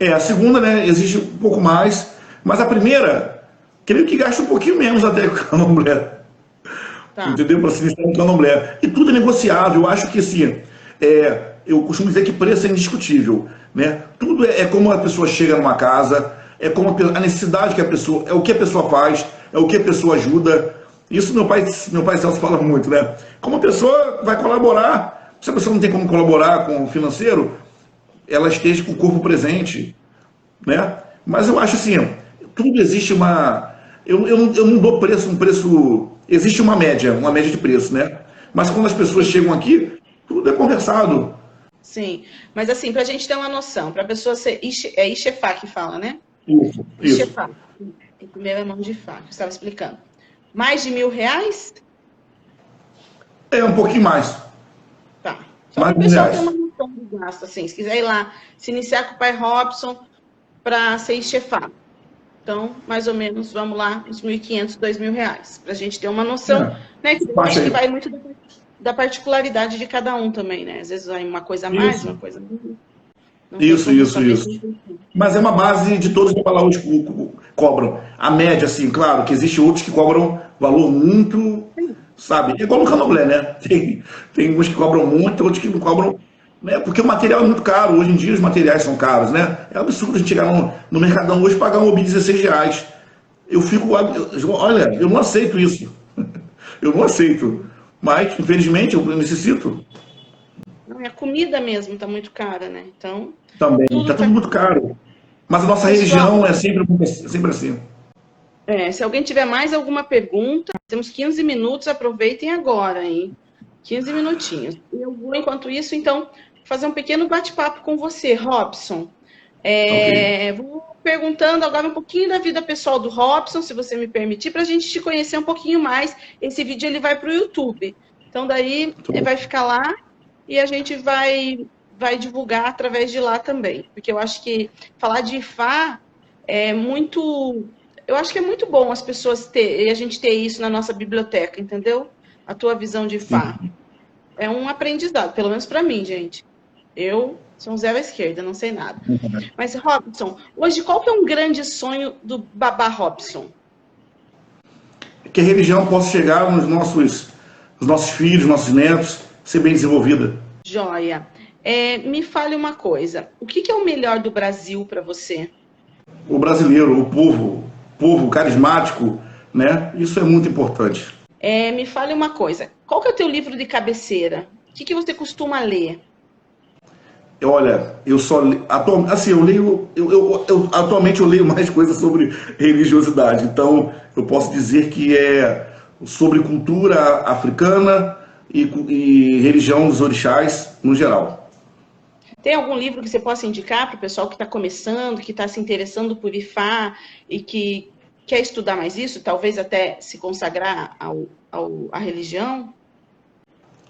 A segunda, né, exige um pouco mais, mas a primeira, creio que gasta um pouquinho menos até com o candomblé. Tá. Entendeu? Para se iniciar no candomblé. E tudo é negociável. Eu acho que assim, eu costumo dizer que preço é indiscutível. Né? Tudo é como a pessoa chega numa casa, é como a necessidade que a pessoa, é o que a pessoa faz, é o que a pessoa ajuda. Isso meu pai Celso fala muito, né? Como a pessoa vai colaborar, se a pessoa não tem como colaborar com o financeiro, ela esteja com o corpo presente, né? Mas eu acho assim, tudo existe eu não dou um preço, existe uma média de preço, né? Mas quando as pessoas chegam aqui, tudo é conversado. Sim, mas assim, para a gente ter uma noção, para a pessoa ser é Ixefá que fala, né? Isso. Ixefá, em primeira mão de Fá, que eu estava explicando. Mais de R$ 1.000? É um pouquinho mais. Tá. Só Mais para o de mil pessoal ter uma reais. noção do gasto, assim, se quiser ir lá, se iniciar com o pai Robson para ser Ixefá. Então, mais ou menos, vamos lá, uns R$ 1.500, R$ 2.000, para a gente ter uma noção, É. né? Que eu Baixa acho que aí. vai muito da particularidade de cada um também, né? Às vezes vai uma coisa a mais, uma Isso, coisa a menos. Não tem isso, como isso, saber isso. 100%. Mas é uma base de todos os balaús que cobram. A média, assim, claro, que existe outros que cobram valor muito, sabe? É igual no Candomblé, né? Tem uns que cobram muito, outros que não cobram, né? Porque o material é muito caro. Hoje em dia os materiais são caros, né? É absurdo a gente chegar no Mercadão hoje e pagar um obi R$ 16. Eu fico, olha, eu não aceito isso. Eu não aceito. Mas, infelizmente, eu necessito Não, e a comida mesmo está muito cara, né? Então, também. tudo Está está tudo muito caro. caro. Mas a nossa Pessoal, religião é sempre assim. se alguém tiver mais alguma pergunta, temos 15 minutos, aproveitem agora, hein? 15 minutinhos. Eu vou, enquanto isso, então, fazer um pequeno bate-papo com você, Robson. Ok. Vou perguntando agora um pouquinho da vida pessoal do Robson, se você me permitir, para a gente te conhecer um pouquinho mais. Esse vídeo ele vai para o YouTube. Então, daí, vai ficar lá e a gente vai divulgar através de lá também. Porque eu acho que falar de Ifá é muito... Eu acho que é muito bom as pessoas ter, a gente ter isso na nossa biblioteca, entendeu? A tua visão de Ifá. Sim. É um aprendizado, pelo menos para mim, gente. Eu sou um zero à esquerda, não sei nada. Mas, Robson, hoje qual que é um grande sonho do Babá Robson? Que a religião possa chegar nos nossos filhos, nossos netos, ser bem desenvolvida. Joia. Me fale uma coisa. O que é o melhor do Brasil para você? O brasileiro, o povo carismático, né? Isso é muito importante. Me fale uma coisa. Qual que é o teu livro de cabeceira? O que você costuma ler? Olha, eu só assim, eu leio, atualmente eu leio mais coisas sobre religiosidade. Então, eu posso dizer que é sobre cultura africana e religião dos orixás no geral. Tem algum livro que você possa indicar para o pessoal que está começando, que está se interessando por Ifá e que quer estudar mais isso, talvez até se consagrar à religião?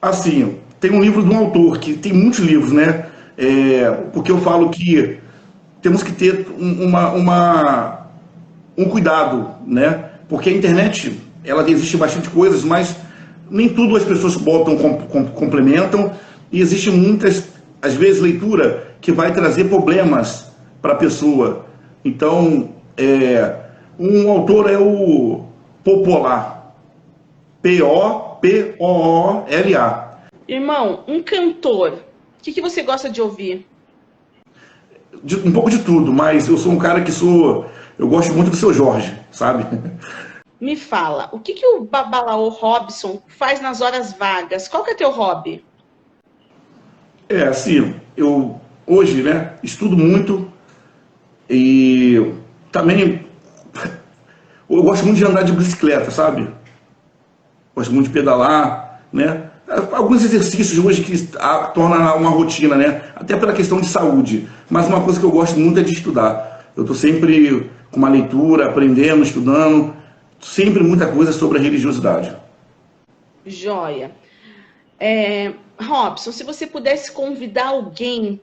Assim, tem um livro de um autor que tem muitos livros, né? Porque eu falo que temos que ter um cuidado, né? Porque a internet, ela existe bastante coisas, mas nem tudo as pessoas botam, complementam, e existe muitas, às vezes, leitura que vai trazer problemas para a pessoa. Então, um autor é o Popolar, Popoola. Irmão, um cantor, o que você gosta de ouvir? Um pouco de tudo, mas eu sou um cara eu gosto muito do Seu Jorge, sabe? Me fala, o que o Babalaô Robson faz nas horas vagas? Qual que é teu hobby? Assim, eu hoje, né, estudo muito e também eu gosto muito de andar de bicicleta, sabe? Gosto muito de pedalar, né? Alguns exercícios hoje que tornam uma rotina, né? Até pela questão de saúde. Mas uma coisa que eu gosto muito é de estudar. Eu estou sempre com uma leitura, aprendendo, estudando, sempre muita coisa sobre a religiosidade. Joia. Robson, se você pudesse convidar alguém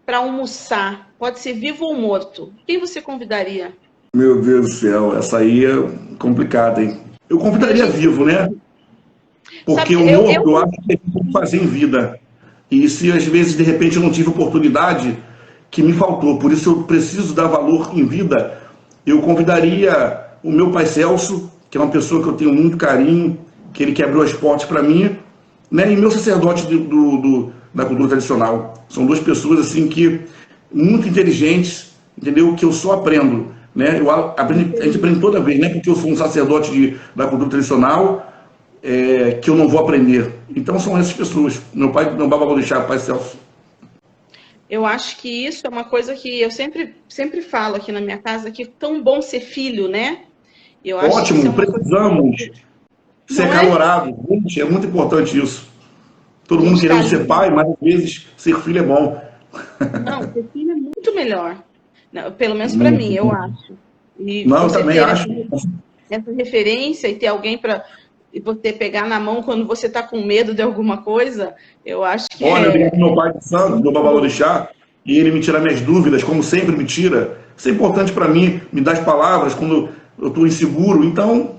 para almoçar, pode ser vivo ou morto, quem você convidaria? Meu Deus do céu, essa aí é complicada, hein? Eu convidaria vivo, né? Porque Sabe, o morto eu acho que tem que fazer em vida. E se às vezes, de repente, eu não tive oportunidade, que me faltou, por isso eu preciso dar valor em vida, eu convidaria o meu pai Celso, que é uma pessoa que eu tenho muito carinho, que ele que abriu as portas para mim, né? E meu sacerdote da cultura tradicional. São duas pessoas assim que muito inteligentes, entendeu? Que eu só aprendo, né? A gente aprende toda vez, né? Porque eu sou um sacerdote da cultura tradicional, que eu não vou aprender. Então são essas pessoas. Meu Baba vou deixar, pai Celso. Eu acho que isso é uma coisa que eu sempre falo aqui na minha casa, que é tão bom ser filho, né? Eu acho que isso é Ótimo, uma coisa... precisamos ser Não é? acalorados. Gente, é muito importante isso. Todo A mundo gente tá querendo ser ali. pai, mas às vezes ser filho é bom. Não, ter filho é muito melhor. Não, pelo menos para mim, Muito, eu muito. acho. E Não, eu você também ter acho. essa referência e ter alguém para você pegar na mão quando você está com medo de alguma coisa, eu acho que Olha, eu liguei pro meu pai de é santo, meu muito bom. babalorixá, e ele me tira minhas dúvidas, como sempre me tira. Isso é importante para mim, me dá as palavras quando eu estou inseguro. Então,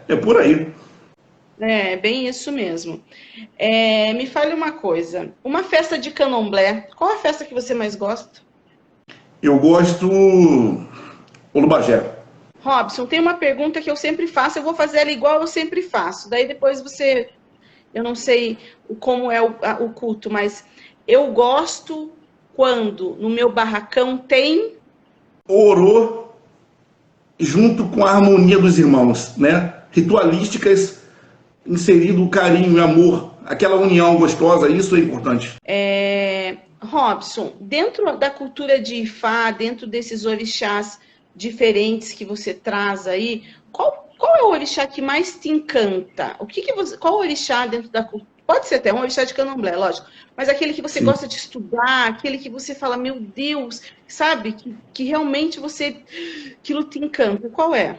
é por aí. É, bem isso mesmo. Me fale uma coisa. Uma festa de candomblé, qual a festa que você mais gosta? Eu gosto Olubagé. Robson, tem uma pergunta que eu sempre faço, eu vou fazer ela igual eu sempre faço. Daí depois você, eu não sei como é o culto, mas eu gosto quando no meu barracão tem. Orô junto com a harmonia dos irmãos, né? Ritualísticas, inserido o carinho e amor, aquela união gostosa, isso é importante. Robson, dentro da cultura de Ifá, dentro desses orixás diferentes que você traz aí, qual é o orixá que mais te encanta? Qual orixá dentro da cultura? Pode ser até um orixá de candomblé, lógico, mas aquele que você Sim. gosta de estudar, aquele que você fala, meu Deus, sabe? Que realmente aquilo te encanta. Qual é?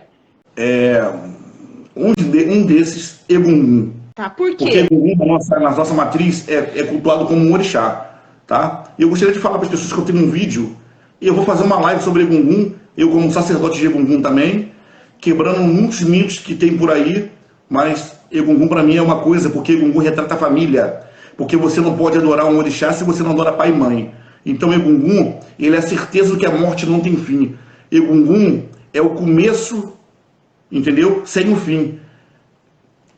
Um desses, Egungun. Tá, por Porque quê? Egungun, na nossa matriz, é cultuado como um orixá. Tá? E eu gostaria de falar para as pessoas que eu tenho um vídeo, e eu vou fazer uma live sobre Egungun, eu como sacerdote de Egungun também, quebrando muitos mitos que tem por aí, mas Egungun para mim é uma coisa, porque Egungun retrata a família. Porque você não pode adorar um orixá se você não adora pai e mãe. Então Egungun, ele é a certeza que a morte não tem fim. Egungun é o começo, entendeu? Sem o fim.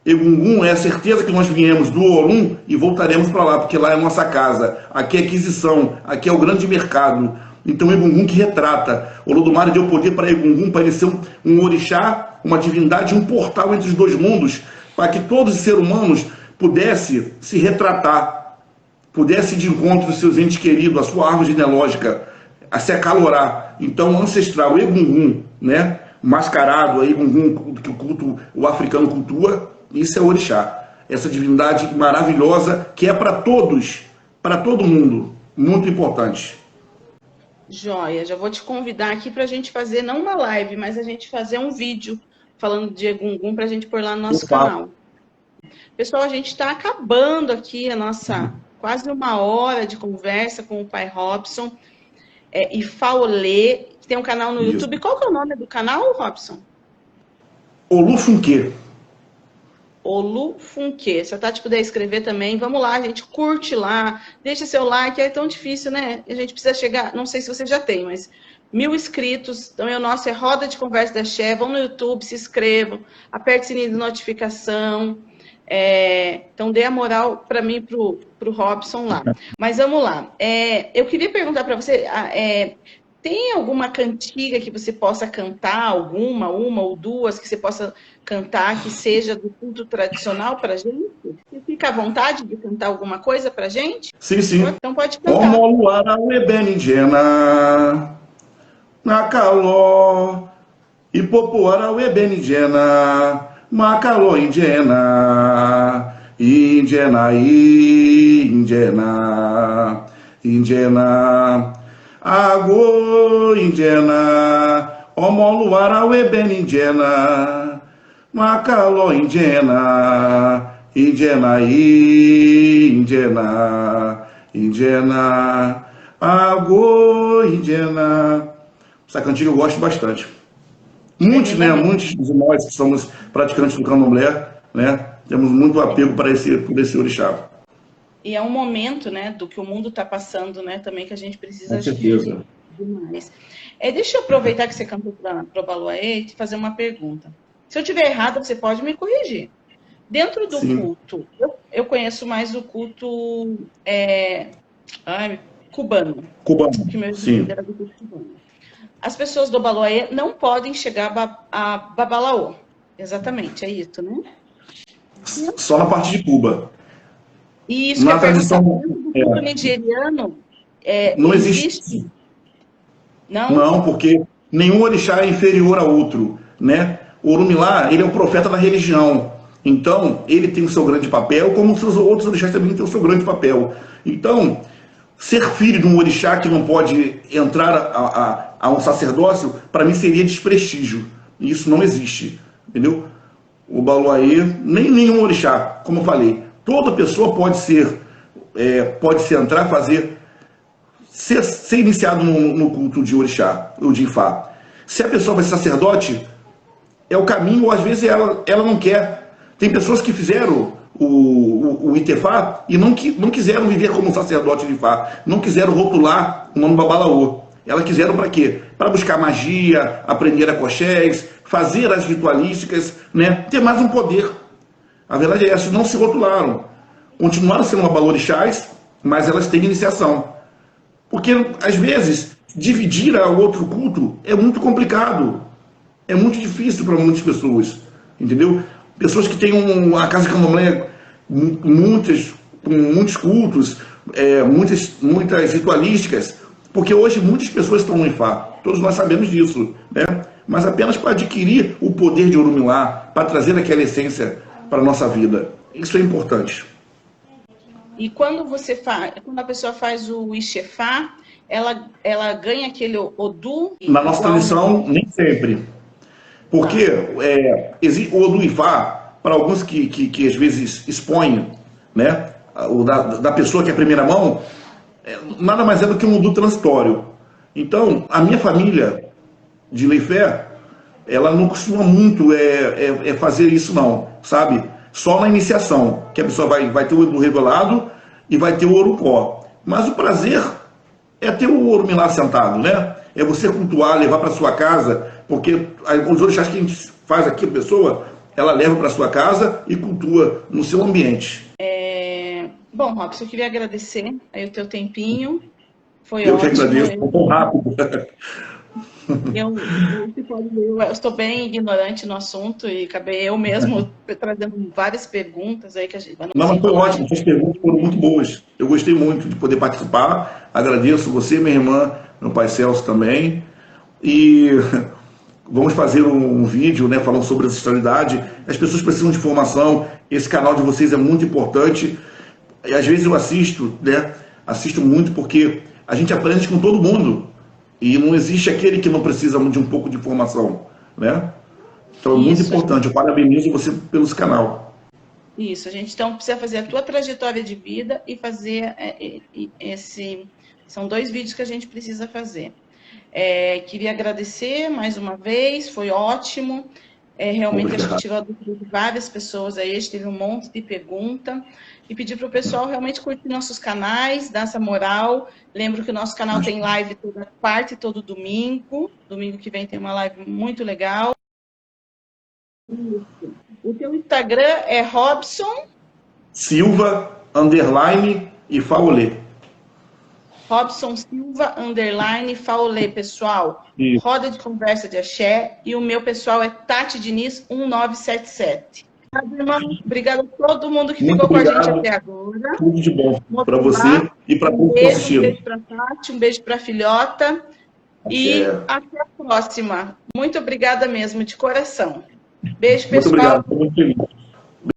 Egungun é a certeza que nós viemos do Orum e voltaremos para lá, porque lá é a nossa casa. Aqui é aquisição, aqui é o grande mercado. Então Egungun que retrata. Olodumare deu poder para Egungun, para ele ser um orixá, uma divindade, um portal entre os dois mundos, para que todos os seres humanos pudessem se retratar, pudessem ir de encontro dos seus entes queridos, a sua árvore genealógica, a se acalorar. Então, ancestral, Egungun, né? Mascarado, Egungun, que o africano cultua, isso é orixá. Essa divindade maravilhosa que é para todos, para todo mundo. Muito importante. Joia, já vou te convidar aqui para a gente fazer, não uma live, mas a gente fazer um vídeo falando de Egungun para a gente pôr lá no nosso canal. Pessoal, a gente está acabando aqui a nossa quase uma hora de conversa com o pai Robson. Ifá Olê, que tem um canal no Isso. YouTube. Qual que é o nome do canal, Robson? Olufunque. Olufunque. Se a Tati puder escrever também, vamos lá, gente, curte lá, deixa seu like, é tão difícil, né? A gente precisa chegar, não sei se você já tem, mas 1000 inscritos, então o nosso é Roda de Conversa da Xé, vão no YouTube, se inscrevam, aperte o sininho de notificação, então dê a moral para mim, pro Robson lá. Mas vamos lá, eu queria perguntar para você, tem alguma cantiga que você possa cantar, uma ou duas que você possa cantar que seja do culto tradicional para a gente? Você fica à vontade de cantar alguma coisa para a gente? Sim, sim. Então pode cantar. Omoluara Webenigena, Nakaló, Ipopoara Webenigena, Macaló Indiana, Indiana, Indiana, Indiana, Agô Indiana, Omoluara Webenigena, Macaló Indiana, Indiana, Indiana, Indiana, Agô Indiana. Essa cantiga eu gosto bastante. Muitos, né? Muitos de nós que somos praticantes do candomblé, né? Temos muito apego por esse orixá. E é um momento, né, do que o mundo está passando, né, também que a gente precisa Com certeza. demais. Deixa eu aproveitar que você cantou para o Baluaê e te fazer uma pergunta. Se eu estiver errada, você pode me corrigir. Dentro do Sim. culto, eu conheço mais o culto cubano. Cubano, Que meu sim. era do culto cubano. As pessoas do Baluaê não podem chegar a Babalaô. Exatamente, é isso, né? Só na parte de Cuba. E isso Na que eu tradição, perguntar, dentro do culto nigeriano, não existe. Não? Não, porque nenhum orixá é inferior a outro, né? O Orumilá, ele é o profeta da religião. Então, ele tem o seu grande papel, como os seus outros orixás também têm o seu grande papel. Então, ser filho de um orixá que não pode entrar a um sacerdócio, para mim seria desprestígio. E isso não existe, entendeu? O Baluayê, nem nenhum orixá, como eu falei, toda pessoa pode se entrar, ser iniciado no culto de orixá, ou de Ifá. Se a pessoa vai ser sacerdote, é o caminho, ou às vezes ela não quer. Tem pessoas que fizeram o Itefá e não quiseram viver como sacerdote de Ifá, não quiseram rotular o nome Babalaô. Elas quiseram para quê? Para buscar magia, aprender acoxés, fazer as ritualísticas, né? Ter mais um poder. A verdade é essa, não se rotularam. Continuaram sendo babalorixás, mas elas têm iniciação. Porque, às vezes, dividir o outro culto é muito complicado. É muito difícil para muitas pessoas, entendeu? Pessoas que têm uma casa de candomblé, com muitos cultos, muitas ritualísticas, porque hoje muitas pessoas estão no Ifá, todos nós sabemos disso, né? Mas apenas para adquirir o poder de Orumilá, para trazer aquela essência para a nossa vida. Isso é importante. E quando quando a pessoa faz o Ixefá, ela ganha aquele Odu? Na nossa tradição, nem sempre. Porque o Odu Ifá, para alguns que às vezes expõem, né, da pessoa que é a primeira mão, nada mais é do que um Odu transitório. Então, a minha família de Leifé, ela não costuma muito fazer isso não, sabe? Só na iniciação, que a pessoa vai ter o Odu revelado e vai ter o Orupó. Mas o prazer é ter o Orumilá sentado, né? É você cultuar, levar para sua casa, porque os orixás que a gente faz aqui, a pessoa, ela leva para sua casa e cultua no seu ambiente. Bom, Robson, eu queria agradecer aí o teu tempinho. Foi eu ótimo. Eu que agradeço, foi tão rápido. Eu estou bem ignorante no assunto e acabei eu mesmo trazendo várias perguntas aí que a gente... Não, mas foi ótimo, as perguntas foram muito boas. Eu gostei muito de poder participar. Agradeço você, minha irmã, meu pai Celso também. E vamos fazer um vídeo, né, falando sobre ancestralidade. As pessoas precisam de informação. Esse canal de vocês é muito importante. E às vezes eu assisto, né? Assisto muito porque a gente aprende com todo mundo. E não existe aquele que não precisa de um pouco de informação, né? Então é muito importante. Eu parabenizo você pelo canal. Isso, a gente então precisa fazer a tua trajetória de vida e fazer São 2 vídeos que a gente precisa fazer. Queria agradecer mais uma vez, foi ótimo. Realmente acho que tirou a dúvida de várias pessoas aí, a gente teve um monte de pergunta. E pedir para o pessoal realmente curtir nossos canais, dar essa moral. Lembro que o nosso canal tem live toda quarta e todo domingo. Domingo que vem tem uma live muito legal. O teu Instagram é Robson Silva, _ e Faolê. Robson Silva, _ Faolê, pessoal. Isso. Roda de conversa de axé. E o meu pessoal é Tati Diniz 1977. Obrigada a todo mundo que ficou com a gente até agora. Tudo de bom para você e para todos que estão assistindo. Um beijo para a Tati, um beijo para a filhota. E até a próxima. Muito obrigada mesmo, de coração. Beijo, pessoal. Muito obrigado, estou muito feliz.